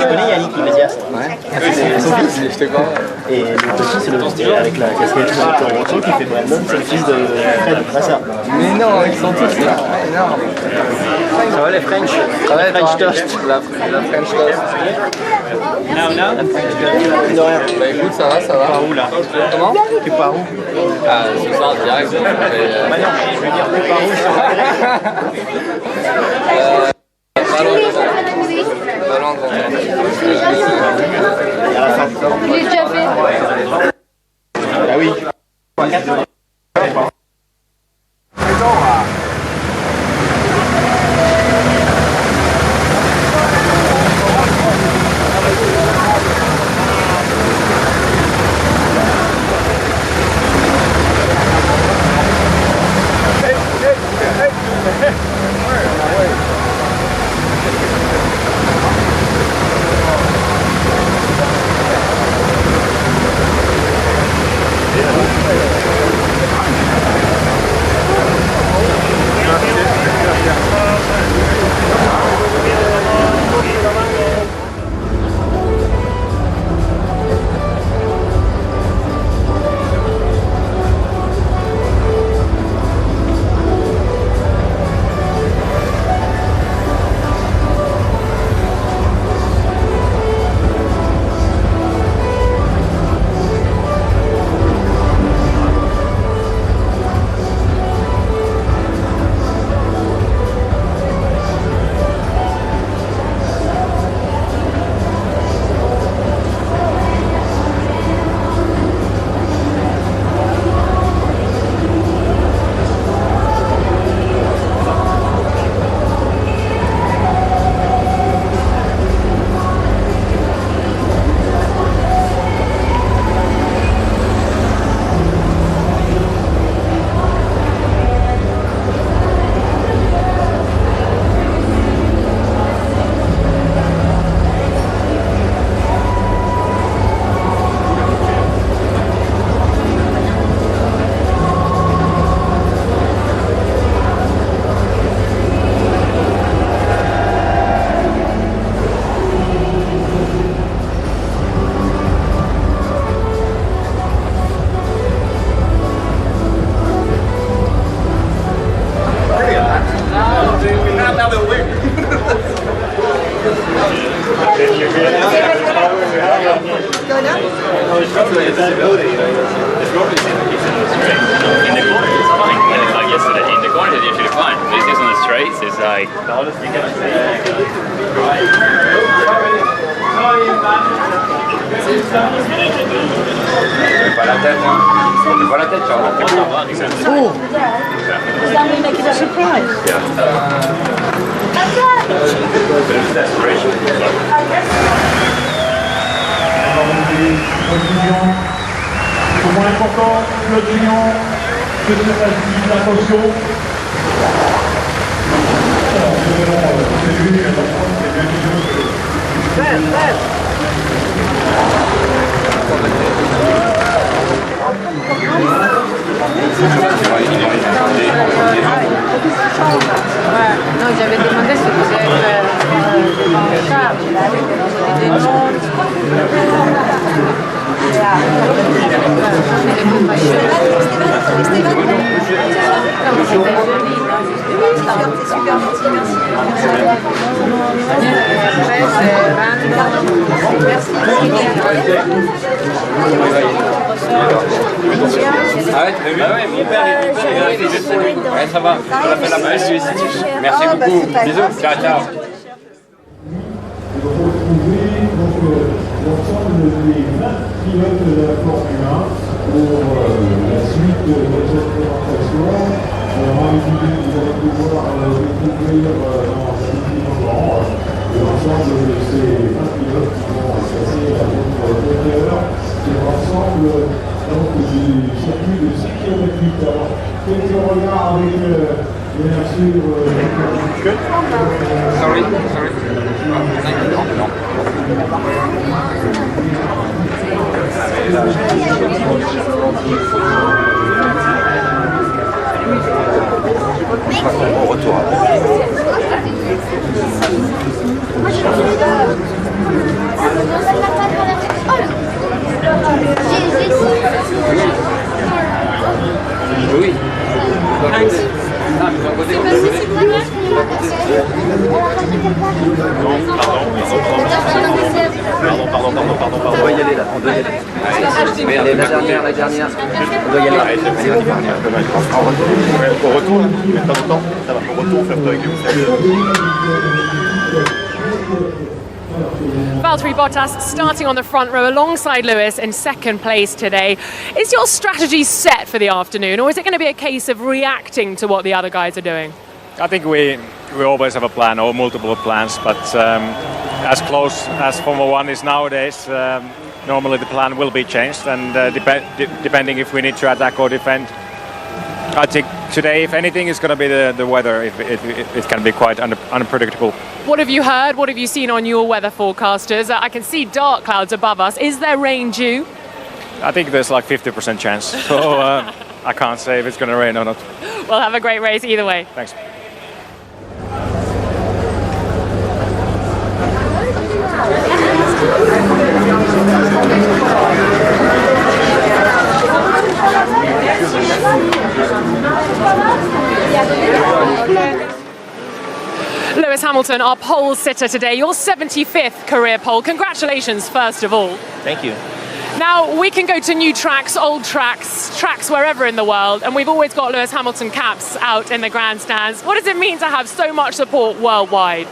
connais Yannick Iglesias? Ouais. C'est son fils, je te crois. Et le petit, c'est le avec la casquette de Toronto qui fait Brandon, c'est le fils de Fred Brassard. Mais non, ils sont tous là. Énorme. Ça va les French? Ça va, French toast. La French toast. Non. De rien. Bah écoute, ça va. Par où là? Comment? Tu pars où? Ah, ce soir, direct. Bah non, je veux dire, tu pars où sur Pas loin de Il est déjà fait. Ah oui. Pas la tête, hein. Pas la tête, Charles. Oh! Does that mean make it a surprise? C'est moins important, Claude Vignon, que de la potion. Non, j'avais demandé si vous êtes devant le char. Des noms. Ah ouais, tu l'as vu? Mon père, il a fait juste ça. Ouais, ça va. On a fait la main, celui-ci. Merci beaucoup. Bisous. Ciao, ciao. L'ensemble des 20 pilotes de la Formule 1 pour la suite de notre présentation. Alors, vous allez pouvoir découvrir dans ce petit moment l'ensemble de ces 20 pilotes qui vont passer à notre hauteur sur l'ensemble du circuit de 6 km/h. Alors, quelques regards avec bien sûr Sorry. Make Au retour. Oui. Pardon. On doit y aller là, on doit y aller. Allez, la dernière. On doit y aller. Allez, on y va. Au retour, là, tu mets pas longtemps. Ça va, au retour, on fait un peu avec Valtteri Bottas starting on the front row alongside Lewis in second place today. Is your strategy set for the afternoon, or is it going to be a case of reacting to what the other guys are doing? I think we always have a plan or multiple plans, but as close as Formula One is nowadays, normally the plan will be changed, and depending if we need to attack or defend. I think today, if anything, is going to be the weather. It can be quite unpredictable. What have you heard? What have you seen on your weather forecasters? I can see dark clouds above us. Is there rain due? I think there's like 50% chance, so I can't say if it's going to rain or not. Well, have a great race either way. Thanks. Lewis Hamilton, our pole sitter today, your 75th career pole. Congratulations, first of all. Thank you. Now, we can go to new tracks, old tracks, tracks wherever in the world, and we've always got Lewis Hamilton caps out in the grandstands. What does it mean to have so much support worldwide?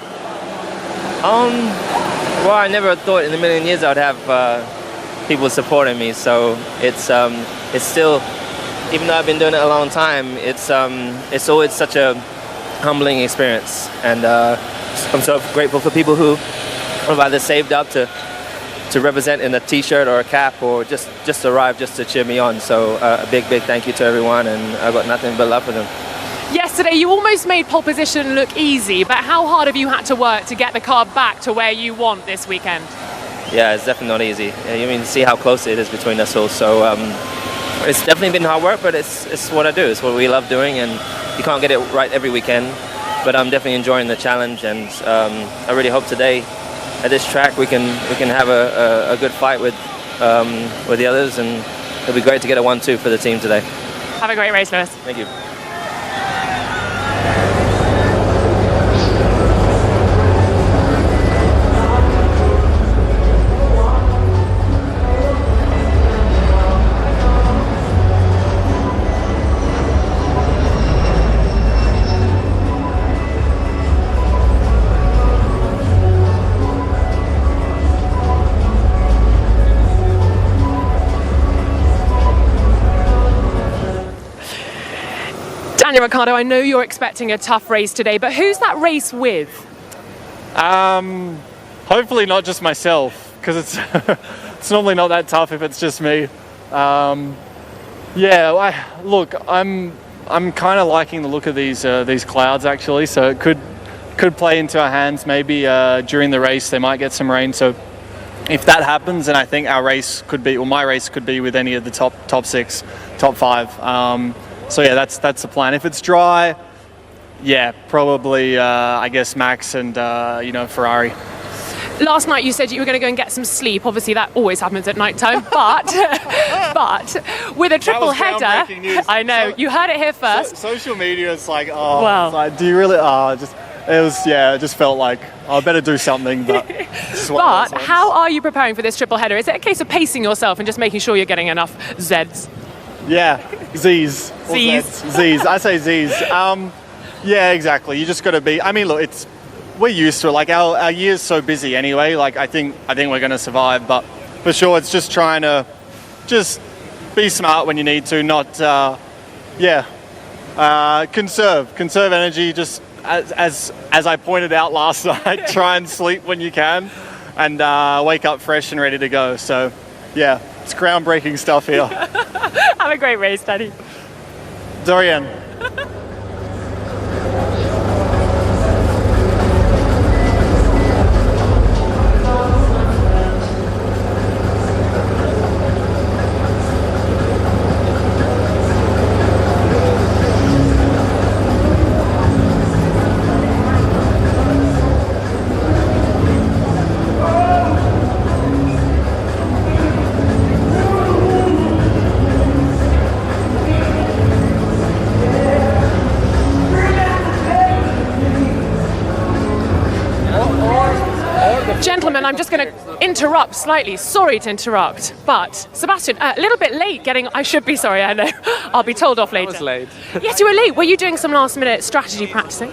Well, I never thought in a million years I would have people supporting me, so it's still, even though I've been doing it a long time, it's always such a humbling experience, and I'm so grateful for people who have either saved up to represent in a t-shirt or a cap, or just arrived just to cheer me on. So a big thank you to everyone, and I've got nothing but love for them. Yesterday you almost made pole position look easy, but how hard have you had to work to get the car back to where you want this weekend? Yeah, it's definitely not easy. You mean, see how close it is between us all. So it's definitely been hard work, but it's what I do. It's what we love doing, and you can't get it right every weekend. But I'm definitely enjoying the challenge, and I really hope today at this track we can have a good fight with the others, and it'll be great to get a 1-2 for the team today. Have a great race, Lewis. Thank you. Ricciardo, I know you're expecting a tough race today, but who's that race with? Hopefully not just myself, because it's normally not that tough if it's just me. Look, I'm kind of liking the look of these clouds actually, so it could play into our hands. Maybe during the race they might get some rain. So if that happens, then I think our race could be, or my race could be, with any of the top 6, top 5. So yeah, that's the plan. If it's dry, yeah, probably I guess Max and Ferrari. Last night you said you were going to go and get some sleep. Obviously that always happens at night time, but with a triple header, I know, you heard it here first. Social media is like, well, it's like, do you really? It just felt like I better do something. But how are you preparing for this triple header? Is it a case of pacing yourself and just making sure you're getting enough Zs? Yeah, Z's. Z's. I say Z's. Yeah, exactly. You just got to be. I mean, look, we're used to it. Like our year's so busy anyway. Like I think we're going to survive. But for sure, it's just trying to just be smart when you need to. Not conserve energy. Just as I pointed out last night, try and sleep when you can, and wake up fresh and ready to go. So yeah, it's groundbreaking stuff here. Have a great race, Daddy. Dorian. and I'm just going to interrupt slightly. Sorry to interrupt, but Sebastian, a little bit late getting. I should be sorry. I know. I'll be told off later. I was late. Yes, you were late. Were you doing some last-minute strategy practicing,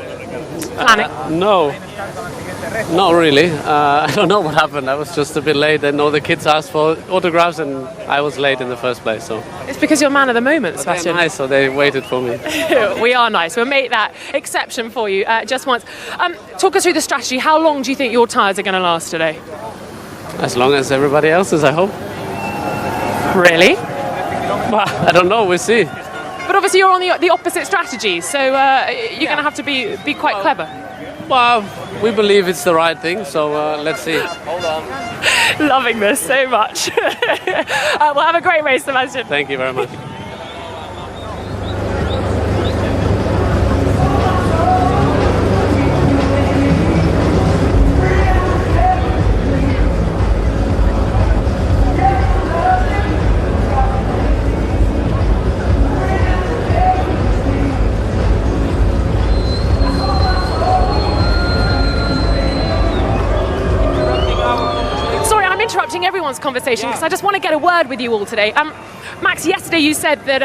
planning? No, not really. I don't know what happened. I was just a bit late, and all the kids asked for autographs, and I was late in the first place. So It's because you're man of the moment, but they're Sebastian. nice, so they waited for me. We are nice. We'll make that exception for you just once. Talk us through the strategy. How long do you think your tyres are going to last today? As long as everybody else's, I hope. Really? Well, I don't know. We'll see. But obviously you're on the opposite strategy, so you're going to have to be quite clever. Well, we believe it's the right thing, so let's see. Loving this so much. Well, have a great race, Sebastian. Thank you very much. Interrupting everyone's conversation because I just want to get a word with you all today. Max, yesterday you said that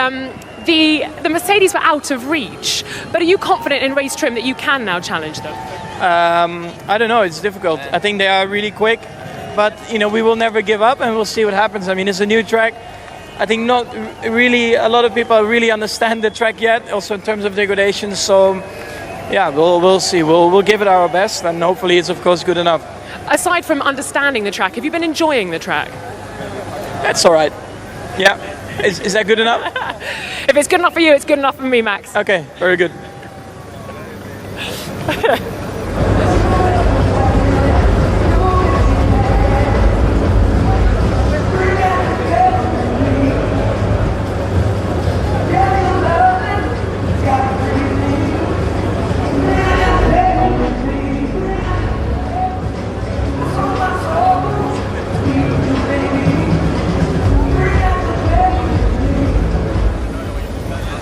the Mercedes were out of reach, but are you confident in race trim that you can now challenge them? I don't know, it's difficult. I think they are really quick, but we will never give up and we'll see what happens. I mean, it's a new track. I think not really a lot of people really understand the track yet, also in terms of degradation. So yeah, we'll see. We'll give it our best, and hopefully it's of course good enough. Aside from understanding the track, have you been enjoying the track? That's all right. Yeah. Is that good enough? If it's good enough for you, it's good enough for me, Max. Okay, very good.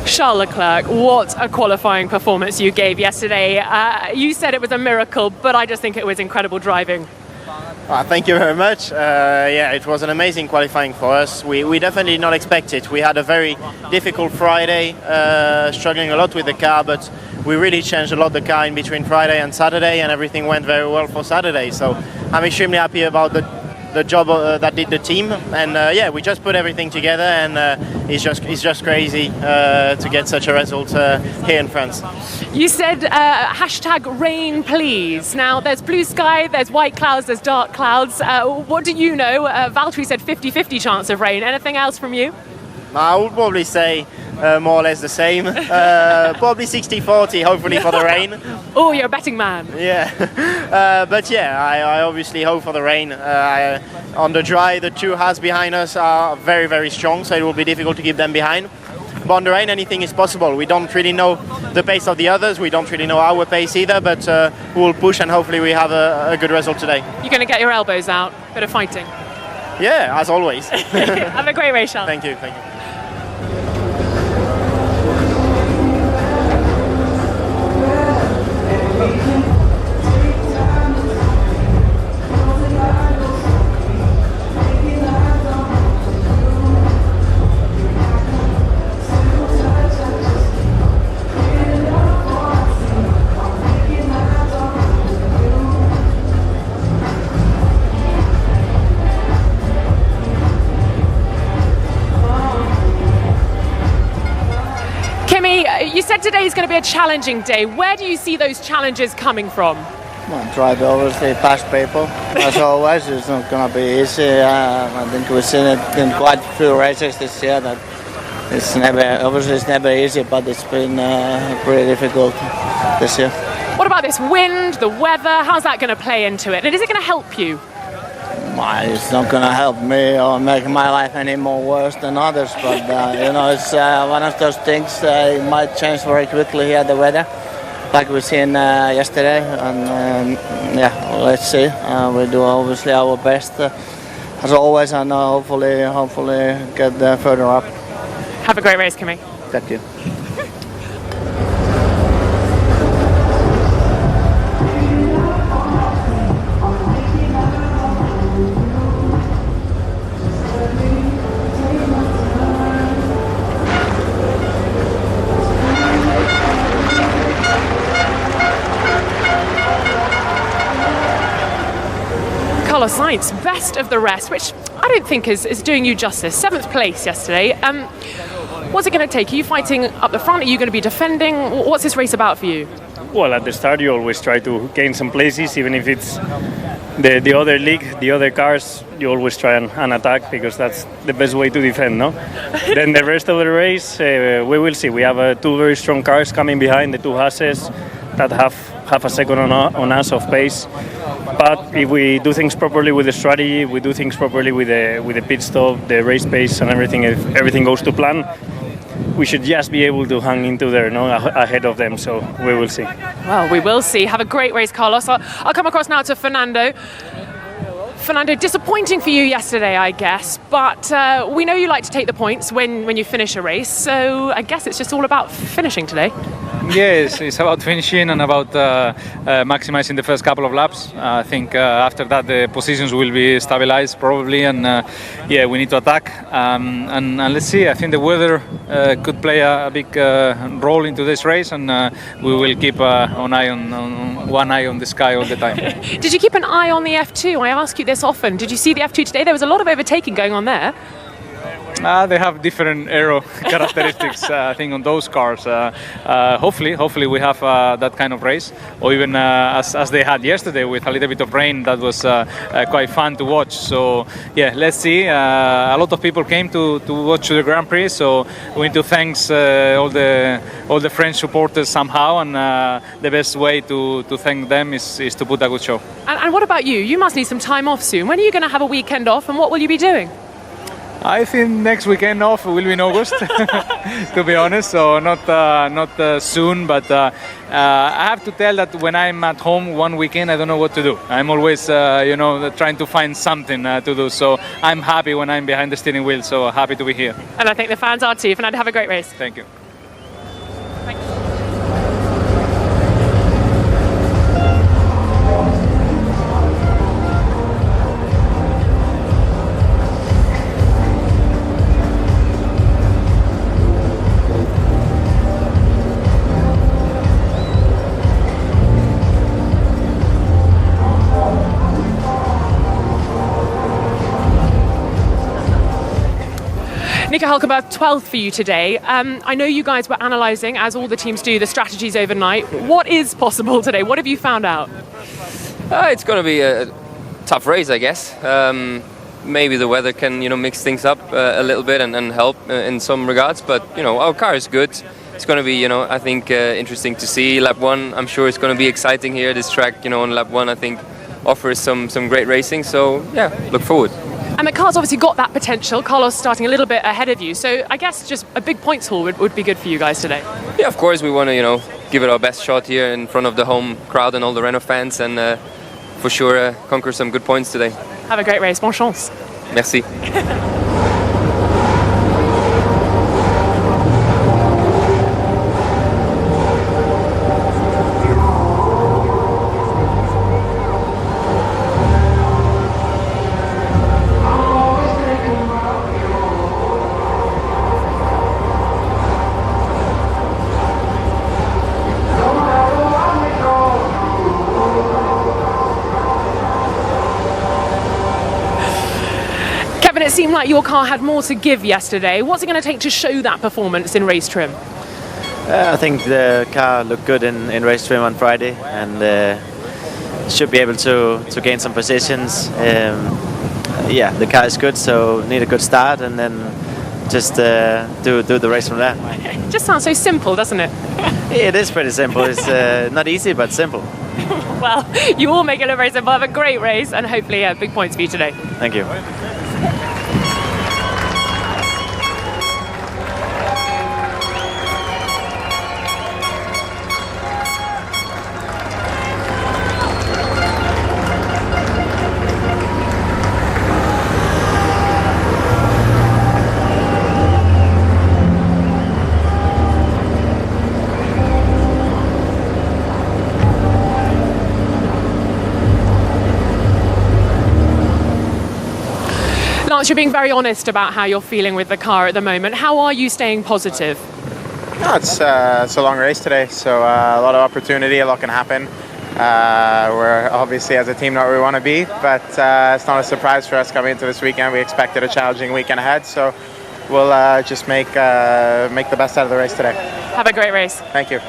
Charles Leclerc, what a qualifying performance you gave yesterday. You said it was a miracle, but I just think it was incredible driving. Thank you very much. Yeah, it was an amazing qualifying for us. We definitely did not expect it. We had a very difficult Friday, struggling a lot with the car, but we really changed a lot the car in between Friday and Saturday, and everything went very well for Saturday. So I'm extremely happy about the job that did the team, and yeah, we just put everything together, and it's just crazy to get such a result here in France. You said hashtag rain please. Now there's blue sky, there's white clouds, there's dark clouds. What do you know? Valtteri said 50-50 chance of rain. Anything else from you? I would probably say more or less the same. Probably 60-40, hopefully, for the rain. Oh, you're a betting man. Yeah. But yeah, I obviously hope for the rain. On the dry, the two Haas behind us are very, very strong, so it will be difficult to keep them behind. But on the rain, anything is possible. We don't really know the pace of the others. We don't really know our pace either, but we'll push, and hopefully we have a good result today. You're going to get your elbows out. Bit of fighting. Yeah, as always. Have a great race, Charles. Thank you. Thank you. You said today is going to be a challenging day. Where do you see those challenges coming from? Well, try to obviously pass people. As always, it's not going to be easy. I think we've seen it in quite a few races this year that it's never easy, but it's been pretty difficult this year. What about this wind, the weather? How's that going to play into it? And is it going to help you? Well, it's not going to help me or make my life any more worse than others, but it's one of those things. It might change very quickly here, the weather, like we've seen yesterday, and yeah, let's see. We do obviously our best as always, and hopefully get further up. Have a great race, Kimi. Thank you. points, best of the rest, which I don't think is doing you justice. 7th place yesterday. What's it going to take? Are you fighting up the front? Are you going to be defending? What's this race about for you? Well, at the start you always try to gain some places, even if it's the other league, the other cars, you always try and attack, because that's the best way to defend, no? Then the rest of the race, we will see. We have 2 very strong cars coming behind, the 2 Hasses that have half a second on us of pace. But if we do things properly with the strategy, we do things properly with the pit stop, the race pace and everything, if everything goes to plan, we should just be able to hang into there, no, ahead of them. So we will see. Well, we will see. Have a great race, Carlos. I'll come across now to Fernando. Fernando, disappointing for you yesterday, I guess, but we know you like to take the points when you finish a race, so I guess it's just all about finishing today. Yes, it's about finishing and about maximizing the first couple of laps. I think after that the positions will be stabilized probably, and yeah, we need to attack. And let's see. I think the weather could play a big role into this race, and we will keep one eye on the sky all the time. Did you keep an eye on the F2? I ask you this often. Did you see the F2 today? There was a lot of overtaking going on there. They have different aero characteristics, I think, on those cars. Hopefully we have that kind of race, or even as they had yesterday with a little bit of rain. That was quite fun to watch. So yeah, let's see. A lot of people came to watch the Grand Prix, so we need to thank all the French supporters somehow, and the best way to thank them is to put a good show. And what about you? You must need some time off soon. When are you going to have a weekend off, and what will you be doing? I think next weekend off will be in August, to be honest. So not soon, but I have to tell that when I'm at home one weekend, I don't know what to do. I'm always, trying to find something to do. So I'm happy when I'm behind the steering wheel. So happy to be here. And I think the fans are too. Fernando, have a great race. Thank you. Nico Hulkenberg, 12th for you today. I know you guys were analysing, as all the teams do, the strategies overnight. What is possible today? What have you found out? It's going to be a tough race, I guess. Maybe the weather can, mix things up a little bit and help in some regards. But, our car is good. It's going to be, I think, interesting to see. Lap 1, I'm sure it's going to be exciting here. This track, on lap 1, I think, offers some great racing. So, yeah, look forward. And the car's obviously got that potential. Carlos starting a little bit ahead of you. So I guess just a big points haul would be good for you guys today. Yeah, of course. We want to, give it our best shot here in front of the home crowd and all the Renault fans, and for sure conquer some good points today. Have a great race. Bonne chance. Merci. It seemed like your car had more to give yesterday. What's it going to take to show that performance in race trim? I think the car looked good in race trim on Friday, and should be able to gain some positions. Yeah, the car is good, so need a good start, and then just do the race from there. It just sounds so simple, doesn't it? It is pretty simple. It's not easy, but simple. Well, you all make it look very simple. Have a great race, and hopefully big points for you today. Thank you. You're being very honest about how you're feeling with the car at the moment. How are you staying positive? No, it's a long race today, so a lot of opportunity, a lot can happen. We're obviously as a team not where we want to be, but it's not a surprise for us coming into this weekend. We expected a challenging weekend ahead, so we'll just make the best out of the race today. Have a great race. Thank you.